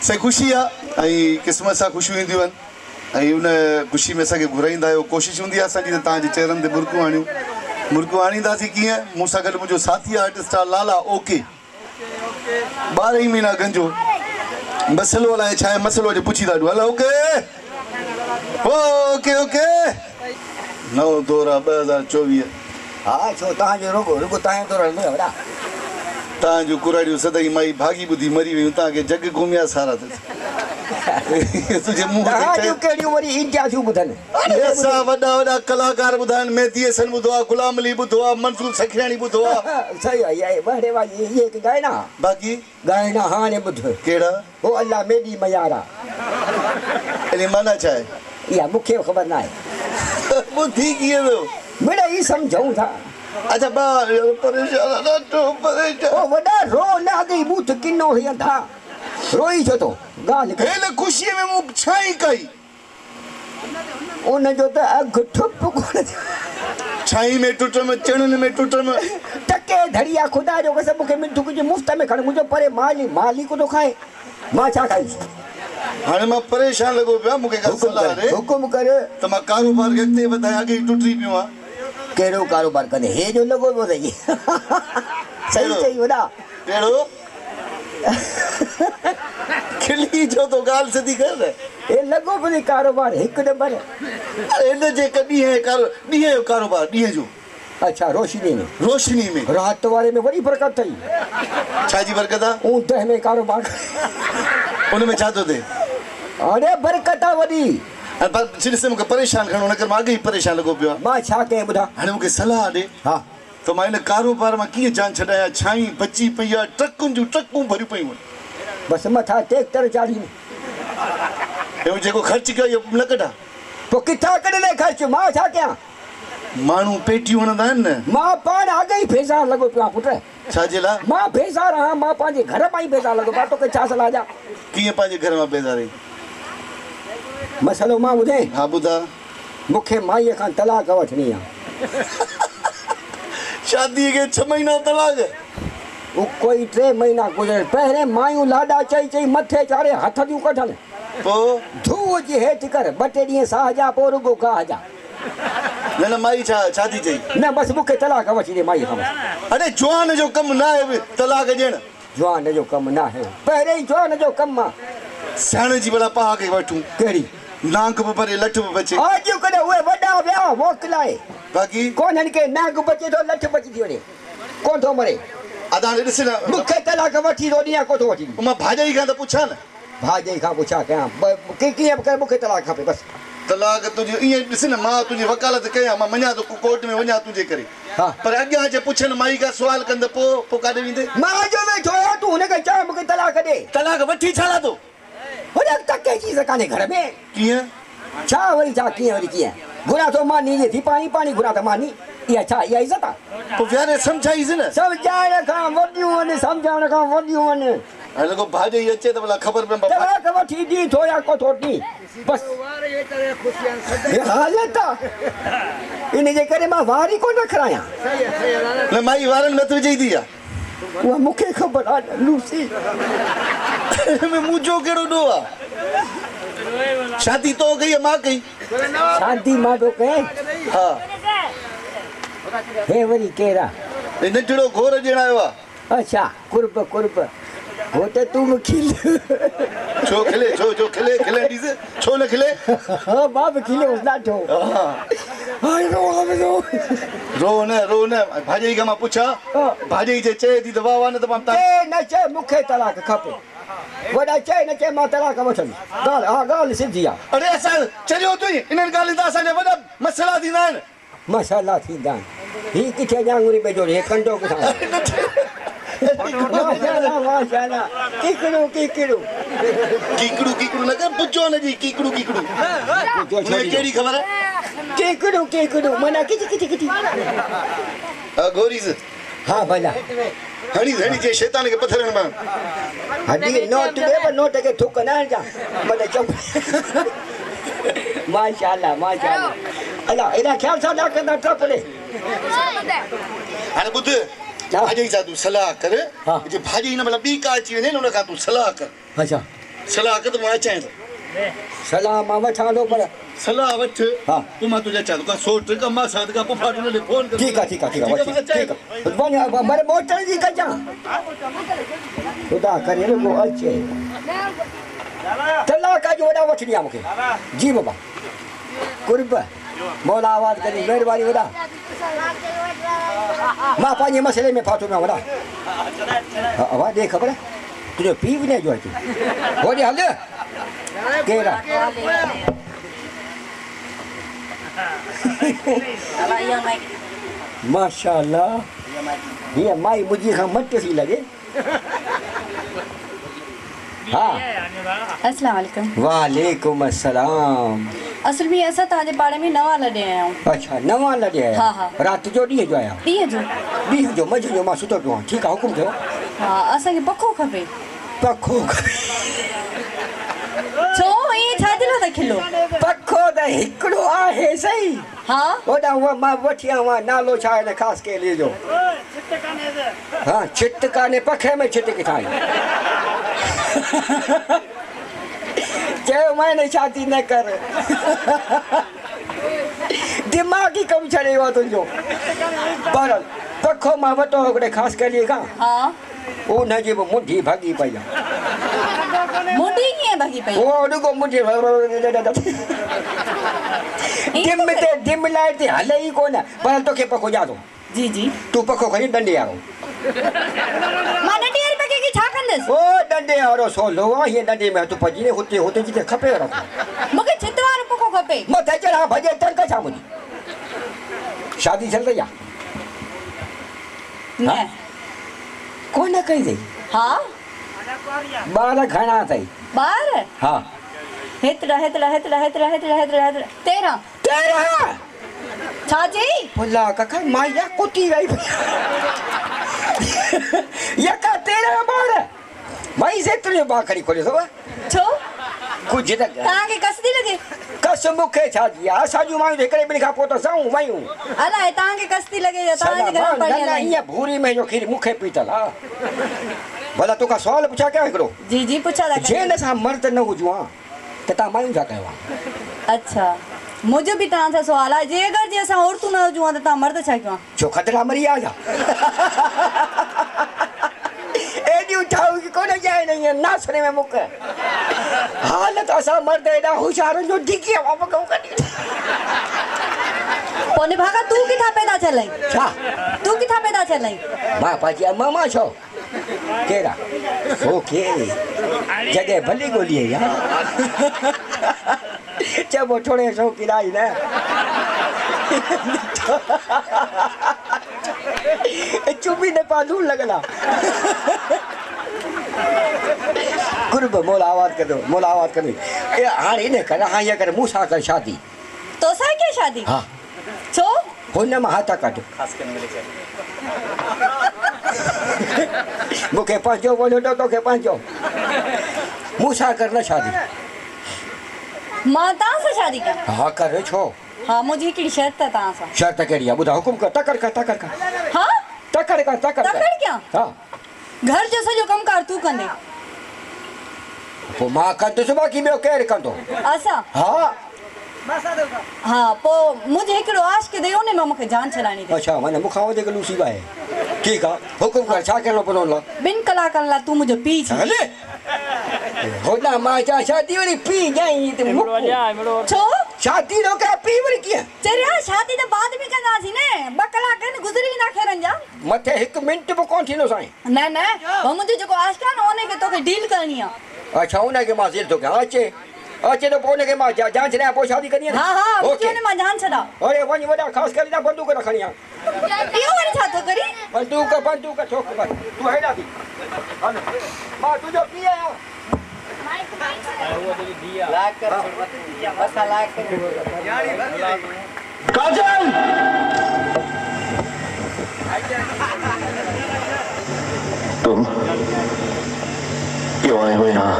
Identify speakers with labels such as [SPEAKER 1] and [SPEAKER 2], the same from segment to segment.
[SPEAKER 1] से खुशी है किस्मत से खुशियों ईंदियूं आहिनि उन खुशी में असांखे घुराईंदा आहियो कोशिशि हूंदी आहे असांजी त तव्हांजे चेहरनि ते मुर्कूं आणींदासीं कीअं मूंसां गॾु मुंहिंजो साथी आर्टिस्ट आहे लाला ओके 12 महीना गंजो मसलो अलाए छा आहे मसलो अॼु पुछी था ॾियो हलो ओके ओके ओके नओं दौर आहे 2024
[SPEAKER 2] हाँ छो तव्हांजो रुगो तव्हांजो दौर हलंदो वॾा
[SPEAKER 1] तव्हांजूं कुराड़ियूं सदाई माई भागी ॿुधी मरी वियूं तव्हांखे जग घुमिया सारा तुंहिंजे मुंहुं
[SPEAKER 2] तव्हांजूं कहिड़ियूं वरी इंतिहासियूं ॿुधनि
[SPEAKER 1] असां वॾा कलाकार ॿुधा आहिनि मेहदी हसन ॿुधो आहे गुलाम अली ॿुधो आहे मंसूर सखियाणी ॿुधो आहे
[SPEAKER 2] सही आहे इहा बहरे वाली इहे हिकु गाइना
[SPEAKER 1] बाक़ी
[SPEAKER 2] गाइना हाणे ॿुध
[SPEAKER 1] कहिड़ा
[SPEAKER 2] हो अल्लाह मेॾी मयारा
[SPEAKER 1] इन माना छा आहे
[SPEAKER 2] इहा मूंखे ख़बर न आहे
[SPEAKER 1] ॿुधी कीअं वियो
[SPEAKER 2] मिड़ई सम्झूं था
[SPEAKER 1] अच्छा परेशान ॾाढो परेशान
[SPEAKER 2] ओ वॾा रो न अॻई बूथ किनो हुयनि था रोई छो तो ॻाल्हि
[SPEAKER 1] हेल ख़ुशीअ में मूं छा ई कई
[SPEAKER 2] उनजो त अघु ठुप कोन
[SPEAKER 1] छाई में टुटम चणनि में टुटम
[SPEAKER 2] टके धड़िया खुदा जो कसम मूंखे मिठो कुझु मुफ़्त में खण मुंहिंजो परे माली को थो खाए मां छा खाईसि
[SPEAKER 1] हाणे मां परेशान लॻो पियो मूंखे का सलाह ॾे
[SPEAKER 2] हुकुम कर
[SPEAKER 1] त मां कारोबार खे अॻिते वधायां अॻे ई टुटी पियो आहे
[SPEAKER 2] कहिड़ो कारोबार कंदे हे जो लॻो पियो अथई सही चई वॾा
[SPEAKER 1] कहिड़ो खिली जो तो ॻाल्हि सिधी कर
[SPEAKER 2] हे लॻो पियो कारोबार हिकु नंबर
[SPEAKER 1] हिन जे ॾींहं जो कारोबार ॾींहं जो
[SPEAKER 2] अच्छा रोशनी में रात वारे में वॾी बरकत अथई
[SPEAKER 1] छा जी बरकत आहे
[SPEAKER 2] ऊंदहि में कारोबार
[SPEAKER 1] उन में छा थो थिए
[SPEAKER 2] अरे बरकत आहे वॾी
[SPEAKER 1] ॾिस मूंखे परेशान खणो न कर मां अॻे ई परेशान लॻो पियो आहे
[SPEAKER 2] मां छा कयां ॿुधा
[SPEAKER 1] हाणे मूंखे सलाह ॾे
[SPEAKER 2] हा
[SPEAKER 1] त मां हिन कारोबार मां कीअं जान छॾायां छाई बची पई आहे ट्रकुनि जूं ट्रकूं भरियूं पयूं आहिनि
[SPEAKER 2] बसि मथां ट्रैक्टर चाढ़ी
[SPEAKER 1] ऐं जेको ख़र्चु कयो इहो न कढा
[SPEAKER 2] पोइ किथां कढंदे ख़र्च मां छा कयां
[SPEAKER 1] माण्हू पेटियूं हणंदा आहिनि न
[SPEAKER 2] मां पाण अॻे ई बेज़ार लॻो पियो आहे पुट
[SPEAKER 1] छा जे लाइ
[SPEAKER 2] मां बेज़ार आहियां मां पंहिंजे घर मां ई बेज़ार लॻो पियो आहे तोखे छा सलाह ॾियां
[SPEAKER 1] कीअं पंहिंजे घर मां बेज़ार आहीं
[SPEAKER 2] मसलो मां ॿुधे
[SPEAKER 1] हा ॿुधा
[SPEAKER 2] मूंखे माईअ खां तलाक वठणी आहे
[SPEAKER 1] शादीअ खे 6 महीना तलाक
[SPEAKER 2] कोई 3 महीना गुज़र पहिरें मायूं लाॾा चई मथे चाढ़े हथ थियूं कढनि
[SPEAKER 1] पोइ
[SPEAKER 2] धूअ जी हेठि कर 2 टे ॾींहं साह जा पोइ रुगो गाह जा
[SPEAKER 1] न माई छा थी चई
[SPEAKER 2] न बसि मूंखे तलाक वठी ॾे माईअ खां
[SPEAKER 1] अरे जवान जो कमु न आहे तलाक ॾियणु
[SPEAKER 2] जवान जो कमु न आहे पहिरें ई जवान जो कमु आहे
[SPEAKER 1] सियाणे जी भला पाह खे वठूं
[SPEAKER 2] कहिड़ी
[SPEAKER 1] नांग बि भरे लठ बि बचे
[SPEAKER 2] अॼुकल्ह उहे वॾा विया मोकिलाए
[SPEAKER 1] बाक़ी
[SPEAKER 2] कोन्हनि खे नांग बचे थो लठ बची थी वञे कोन थो मरे
[SPEAKER 1] अदा ॾिस न
[SPEAKER 2] मूंखे तलाक वठी थो ॾियां कोन थो वठी
[SPEAKER 1] मां भाॼाई खां त पुछां न
[SPEAKER 2] भाॼाई खां पुछा कयां कीअं बि कर मूंखे तलाक खपे बसि
[SPEAKER 1] तलाक तुंहिंजी ईअं ॾिस न मां तुंहिंजी वकालत कयां मां मञा थो कोर्ट में वञा तुंहिंजे करे
[SPEAKER 2] हा
[SPEAKER 1] पर अॻियां अचे पुछनि माई खां सुवाल कंदे पोइ काॾे वेंदे
[SPEAKER 2] मां जो वेठो आहियां तूं हुनखे चओ मूंखे तलाक ॾे
[SPEAKER 1] तलाक वठी छा लाथो
[SPEAKER 2] हुन टके चीज़ कान्हे घर में
[SPEAKER 1] कीअं
[SPEAKER 2] छा वरी छा कीअं वरी कीअं घुरां थो मानी जे थी पाणी घुरां त मानी इहा छा इहा इज़त आहे
[SPEAKER 1] पोइ विहारे सम्झाईसि न
[SPEAKER 2] सम्झाइण खां वॾियूं आहिनि सम्झाइण खां वॾियूं आहिनि
[SPEAKER 1] हाणे लॻो भाॼाई अचे त भला ख़बर पए
[SPEAKER 2] तलाक वठी ॾी थो या को थो ॾी बसि हालत आहे इन जे करे मां वार ई कोन रखायां
[SPEAKER 1] न माई वारनि में विझी थी आहे
[SPEAKER 2] उहा मूंखे ख़बर आहे लूसी
[SPEAKER 1] मुंहिंजो कहिड़ो ॾोह आहे शादी तो कई मां कई
[SPEAKER 2] शादी मां थो कयां
[SPEAKER 1] हा
[SPEAKER 2] हे वरी केरु आहे
[SPEAKER 1] नंढड़ो घोर ॾियण आयो आहे
[SPEAKER 2] अच्छा कुर्ब हो त तूं खिल
[SPEAKER 1] छो खिले छो खिले ॾिस छो न खिले
[SPEAKER 2] हा मां बि खिलियो ॾाढो
[SPEAKER 1] रो न भाॼाई खां मां पुछां भाॼाई जे चए थी त वाह वाह न त मां
[SPEAKER 2] न चए मूंखे तलाक खपे वॾा चए न चए मां तलाक वठंदुसि ॻाल्हि सिधी आहे
[SPEAKER 1] अरे असां चरियो तूं इन्हनि ॻाल्हियुनि तां असांजा वॾा मसइला थींदा आहिनि
[SPEAKER 2] मसाला थींदा आहिनि हीअ किथे ॼांगुरी पे जोड़े कंडो किथां माशाल्लाह कीकड़ू
[SPEAKER 1] न कर पुछो न जी कीकड़ू कहिड़ी ख़बर आहे
[SPEAKER 2] कीकड़ू माना किची
[SPEAKER 1] गोरीज़
[SPEAKER 2] हा भला
[SPEAKER 1] हणी जे शैतान खे पत्थर हणबा
[SPEAKER 2] हडी नोट के थूक न जा माना चुप माशाल्लाह अल्लाह एड़ा ख्याल सां ना कंदा टपले
[SPEAKER 1] हाणे ॿुध भाॼाई सां तूं सलाह कर जे भाॼी न मतलब ॿी का अची वञे न उन खां तूं सलाह कर
[SPEAKER 2] अच्छा
[SPEAKER 1] सलाह के तो मां चाहे
[SPEAKER 2] सलाह मां वठां थो पर
[SPEAKER 1] सलाह वठ
[SPEAKER 2] हाँ।
[SPEAKER 1] तू मां तुझे चाहे का सोच का मां साथ का पुफाट ने फोन कर
[SPEAKER 2] ठीक है ठीक है ठीक है वञ मरे मोटर जी कजां खुदा करे वो अचे तलाक जो वॾा वठी ॾियां मूंखे जी बाबा कुर्ब मौला आवाज़ करे महिरबानी वॾा मां पंहिंजे मसइले में फाथो न वॾा आवाज़ ॾे ख़बर तुंहिंजो पीउ विञाए जो अचे होॾे हल केरु आहे माशाअल्लाह हीअ माई मुंहिंजी खां मट थी लॻे हाँ
[SPEAKER 3] अस्सलाम वालेकुम।
[SPEAKER 2] वालेकुम अस्सलाम
[SPEAKER 3] असल में असां तव्हांजे पाड़े में नवां लॾे आया आहियूं।
[SPEAKER 2] अच्छा नवां लॾे आया
[SPEAKER 3] हाँ, हाँ।
[SPEAKER 2] राति जो ॾींहं जो आया
[SPEAKER 3] ॾींहं जो
[SPEAKER 2] ॾींहं जो मंझंदि जो मां सुठो पियो आहियां ठीकु आहे हुकुम कयो
[SPEAKER 3] हा असांखे पखो खपे
[SPEAKER 2] पखो
[SPEAKER 3] छो ईअं छाजे लाइ था खिलो
[SPEAKER 2] पखो त हिकिड़ो आहे सही
[SPEAKER 3] हा
[SPEAKER 2] होॾां उहा मां वठी आयो आहियां नालो छा आहे ख़ासि केले जो हा छिट कान्हे पखे में छिट किथां आई चयो मैंने शादी न कर दिमाग़ ई कमु छॾे वियो तुंहिंजो पर पखो मां वरितो हिकिड़े ख़ासि केलीअ खां
[SPEAKER 3] हा
[SPEAKER 2] उनजी बि मुंडी भाॻी पई आहे
[SPEAKER 3] मुंडी कीअं भॻी पई
[SPEAKER 2] वो रुगो मुंडी डिम ते डिम लाइट ते हले ई कोन पर तोखे पखो ॾियां
[SPEAKER 3] जी जी
[SPEAKER 2] तूं पखो खणी डंडे वारो
[SPEAKER 3] मां नंढी वारी पखे खे छा कंदसि
[SPEAKER 2] ओ डंडे वारो सोलो आहे हीअं डंडे में तूं भॼी हुते हुते जिते खपे रखो
[SPEAKER 3] मूंखे छित वारो पखो खपे
[SPEAKER 2] मथे चढ़ा भॼे टंक छा मुंहिंजी शादी चल रही आहे
[SPEAKER 3] न
[SPEAKER 2] कोन कई अथई
[SPEAKER 3] हा
[SPEAKER 2] ॿार घणा अथई
[SPEAKER 3] ॿार
[SPEAKER 2] हा
[SPEAKER 3] हेतिरा हेतिरा हेतिरा हेतिरा हेतिरा हेतिरा हेतिरा 13
[SPEAKER 2] 13
[SPEAKER 3] छा चई
[SPEAKER 2] भुला कका मां या कुटी वई यका 13 ॿार माई सेतिरो ॿार खणी खोलियो अथव
[SPEAKER 3] छो
[SPEAKER 2] कुझु त
[SPEAKER 3] तव्हांखे कसदी लॻे
[SPEAKER 2] कस मूंखे छा जी आहे असांजूं मायूं हिकिड़े ॿिनि खां पोइ त साऊं वयूं
[SPEAKER 3] अलाए तव्हांखे कसदी लॻे तव्हांजे घर में पढ़ियल आहिनि
[SPEAKER 2] ईअं भूरी में जो खीर मूंखे पीतल आहे भला तोखां सुवाल पुछा कया हिकिड़ो
[SPEAKER 3] जी जी पुछा था
[SPEAKER 2] जंहिं असां मर्द न हुजूं हा त तव्हां मायूं छा कयो आहे
[SPEAKER 3] अच्छा मुंहिंजो बि तव्हां सां सुवाल आहे जे अगरि जे असां औरतूं न हुजूं त तव्हां मर्द छा कयूं
[SPEAKER 2] छो ख़तरा मरी आया एॾियूं ठाहियूं की कोन ॼाए न ईअं नासरे में मुक हालत असां मर्द एॾा होशियारनि जो डिगी
[SPEAKER 3] पोइ भागा तूं किथां पैदा थियल आहीं
[SPEAKER 2] छा
[SPEAKER 3] तूं किथां पैदा थियल आहीं
[SPEAKER 2] मां पंहिंजी मामा छो कहिड़ा ओके जॻह भली ॻोल्ही यार चइबो थोरे शौक़ीन आई न चुपी न पालू लॻला कुर्ब मोला आवाज़ कर दो मोला आवाज़ कर दो ए हाणे इन कर हाँ ये कर मूं सां कर शादी
[SPEAKER 3] तो सां क्या शादी
[SPEAKER 2] हा
[SPEAKER 3] छो
[SPEAKER 2] हुन मां हथ कढ मूंखे पंहिंजो वञो त तोखे पंहिंजो मूं सां कर न शादी
[SPEAKER 3] मां तव्हां सां शादी कयां
[SPEAKER 2] हा कर छो
[SPEAKER 3] हा मुंहिंजी हिकिड़ी शर्त आहे तव्हां सां
[SPEAKER 2] शर्त कहिड़ी आहे ॿुधायो हुकुम कर तकड़ कर
[SPEAKER 3] हा
[SPEAKER 2] तकड़ कर
[SPEAKER 3] तकड़ कयां
[SPEAKER 2] हा
[SPEAKER 3] घर जो सॼो कमकार तूं कंदे
[SPEAKER 2] पोइ मां कंदुसि बाक़ी ॿियो केरु कंदो
[SPEAKER 3] असां
[SPEAKER 2] हा
[SPEAKER 3] हा पोइ मुंहिंजे हिकिड़ो आशिक़ ॾे उन में मूंखे जान छॾाइणी अथई
[SPEAKER 2] अच्छा माना मूंखां वधीक लूसी आहे ठीकु आहे हुकुम कर छा करिणो पवंदो
[SPEAKER 3] 2 कलाकनि लाइ तूं मुंहिंजो पीउ थी
[SPEAKER 2] हले होॾा मां छा शादी वरी पीउ ॼाई त
[SPEAKER 3] छो
[SPEAKER 2] शादी न कया पीउ वरी कीअं
[SPEAKER 3] चरिया शादी त बाद में कंदासीं न 2 कलाक गुज़री वेंदा खेरनि जा
[SPEAKER 2] मथे 1 मिंट बि कोन थींदो साईं
[SPEAKER 3] न न पोइ मुंहिंजो जेको आशिक़ आहे न उनखे तोखे डील करणी आहे
[SPEAKER 2] अच्छा उनखे मां ज़िद थो कयां अचे त पोइ उनखे मां जान छॾियां पोइ शादी कंदी
[SPEAKER 3] हा हा मुंहिंजो हुन मां जान छॾा
[SPEAKER 2] अरे वञ वॾा ख़ासि करे बंदूक रखणी आहे
[SPEAKER 3] इहो वरी छा थो करी
[SPEAKER 2] बंदूक छोक कर तूं हेॾा थी हल मां तुंहिंजो पीउ आहियां
[SPEAKER 1] काजल
[SPEAKER 4] तुम क्यों आए हो यहाँ?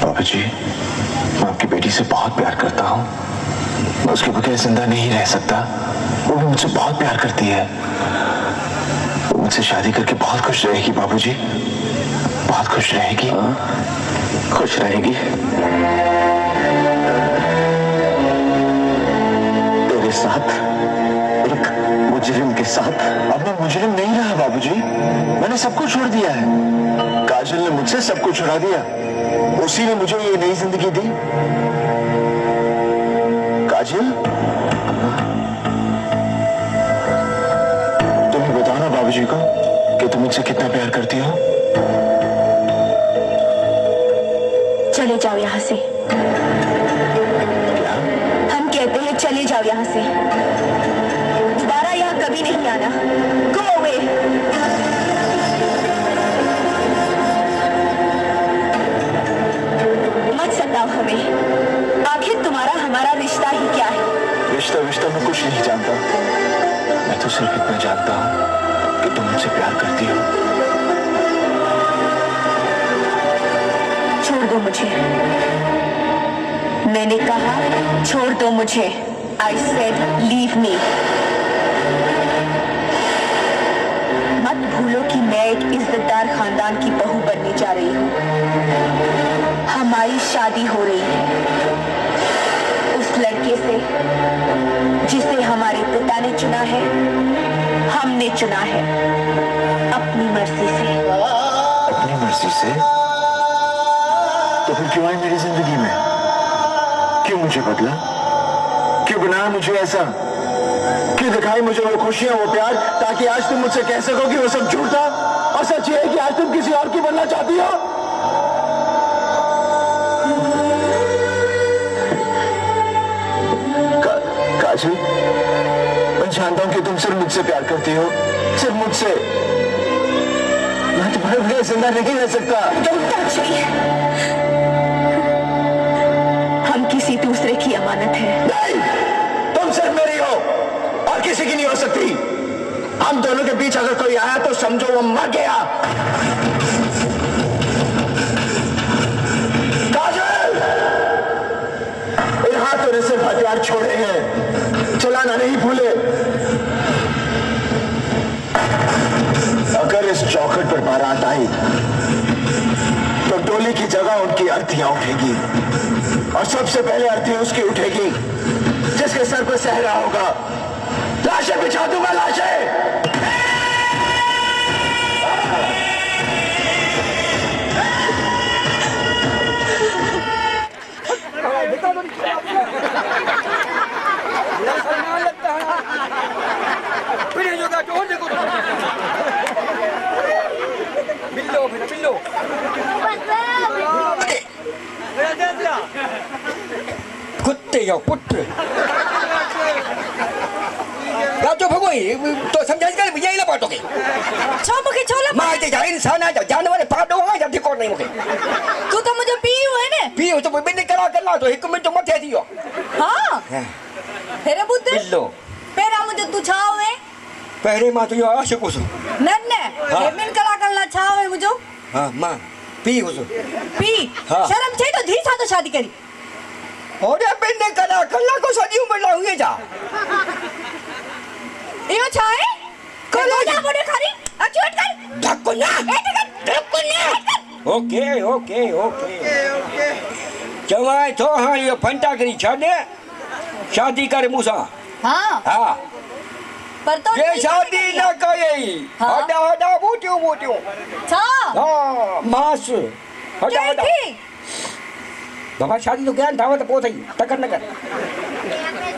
[SPEAKER 4] बाबा जी, मैं आपकी बेटी से बहुत प्यार करता हूँ। मैं उसके बगैर जिंदा नहीं रह सकता। वो भी मुझसे बहुत प्यार करती है। वो मुझसे शादी करके बहुत खुश रहेगी बाबूजी, बहुत खुश रहेगी। खुश रहेगी। तेरे साथ, एक मुजरिम के साथ। अब मैं मुजरिम नहीं रहा बाबूजी, मैंने सब कुछ छोड़ दिया है। काजल ने मुझसे सब कुछ छुड़ा दिया, उसी ने मुझे ये नई जिंदगी दी। काजल, तुम ही बताओ ना बाबूजी को कि तुम मुझसे कितना प्यार करती हो।
[SPEAKER 5] चले जाओ यहाँ से।
[SPEAKER 4] क्या?
[SPEAKER 5] हम कहते हैं चले जाओ यहाँ से, दोबारा यहाँ कभी नहीं आना। Go away। मत सताओ हमें, आखिर तुम्हारा हमारा रिश्ता ही क्या है?
[SPEAKER 4] रिश्ता रिश्ता मैं कुछ नहीं जानता। मैं तो सिर्फ इतना जानता हूँ कि तुम मुझसे प्यार करती हो।
[SPEAKER 5] छोड़ दो मुझे, मैंने कहा छोड़ दो मुझे। I said leave me। मत भूलो कि मैं एक इज्जतदार खानदान की बहू बनने जा रही हूँ। हमारी शादी हो रही है उस लड़के से जिसे हमारे पिता ने चुना है, हमने चुना है अपनी मर्जी से।
[SPEAKER 4] अपनी मर्जी से? तो फिर क्यों आई मेरी जिंदगी में? क्यों मुझे बदला? क्यों बनाया मुझे ऐसा? क्यों दिखाई मुझे वो खुशियां, वो प्यार, ताकि आज तुम मुझसे कह सको कि वो सब झूठ था और सच ये है कि आज तुम किसी और की बनना चाहती हो? काजल, मैं जानता हूं कि तुम सिर्फ मुझसे प्यार करती हो, सिर्फ मुझसे। मैं तुम्हारे बगैर जिंदा नहीं रह सकता।
[SPEAKER 5] Don't touch me। हम किसी दूसरे की अमानत है।
[SPEAKER 4] नहीं, तुम सिर्फ मेरी हो और किसी की नहीं हो सकती। हम दोनों के बीच अगर कोई आया तो समझो वो मर गया। काजल, इन हाथों ने सिर्फ हथियार छोड़े हैं, चलाना नहीं भूले। अगर इस चौखट पर बारात आई तो डोली की जगह उनकी अर्थियां उठेगी और सबसे पहले अर्थी उसकी उठेगी जिसके सर पर सहरा होगा। लाशें बिछा दूंगा, लाशें।
[SPEAKER 2] कुत्ते या पुत्र राजो भगोई तो समझाई करे भैया इला पाटो के
[SPEAKER 3] छो मुखे छोला
[SPEAKER 2] मार दे जा इंसान आ जा जानवर पाडो आ जा देखो नहीं मुखे
[SPEAKER 3] तू तो मुझे पीयू है ने
[SPEAKER 2] पीओ तो बिन्ने करा तो एक मिनट मथे दियो।
[SPEAKER 3] हाँ तेरे बुद्ध
[SPEAKER 2] बिल्लो
[SPEAKER 3] पेरा मुझे तू छाव है
[SPEAKER 2] पहले मां तो यो आशिक उसो
[SPEAKER 3] नन्ने
[SPEAKER 2] हाँ।
[SPEAKER 3] ये मिन कला करना छाव है मुझे।
[SPEAKER 2] हां मां पी उसो
[SPEAKER 3] पी
[SPEAKER 2] हाँ।
[SPEAKER 3] शर्म छे तो धी सा तो शादी करी
[SPEAKER 2] और बिन्ने करा को सदी उम्र लाऊंगे जा
[SPEAKER 3] यो छाए कोलो जा बोले खारी अचूट कर
[SPEAKER 2] धक्को ना
[SPEAKER 3] धक्को ना।
[SPEAKER 2] ओके ओके ओके चवाय तो हां ये फंटा करी छाडे शादी करे मूसा।
[SPEAKER 3] हाँ
[SPEAKER 2] हां
[SPEAKER 3] पर तो
[SPEAKER 2] ये शादी न करे
[SPEAKER 3] हाँ।
[SPEAKER 2] हटा हटा बोटियो
[SPEAKER 3] छा
[SPEAKER 2] हां मास हटा हटा
[SPEAKER 3] ठीक
[SPEAKER 2] बाबा शादी तो ज्ञान था तो पोथई तकर न कर।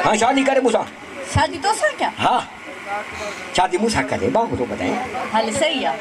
[SPEAKER 2] हां शादी करे मूसा।
[SPEAKER 3] शादी तो सर क्या
[SPEAKER 2] हाँ शादी मूसा करे बाबू तो बताए
[SPEAKER 3] हाल सही है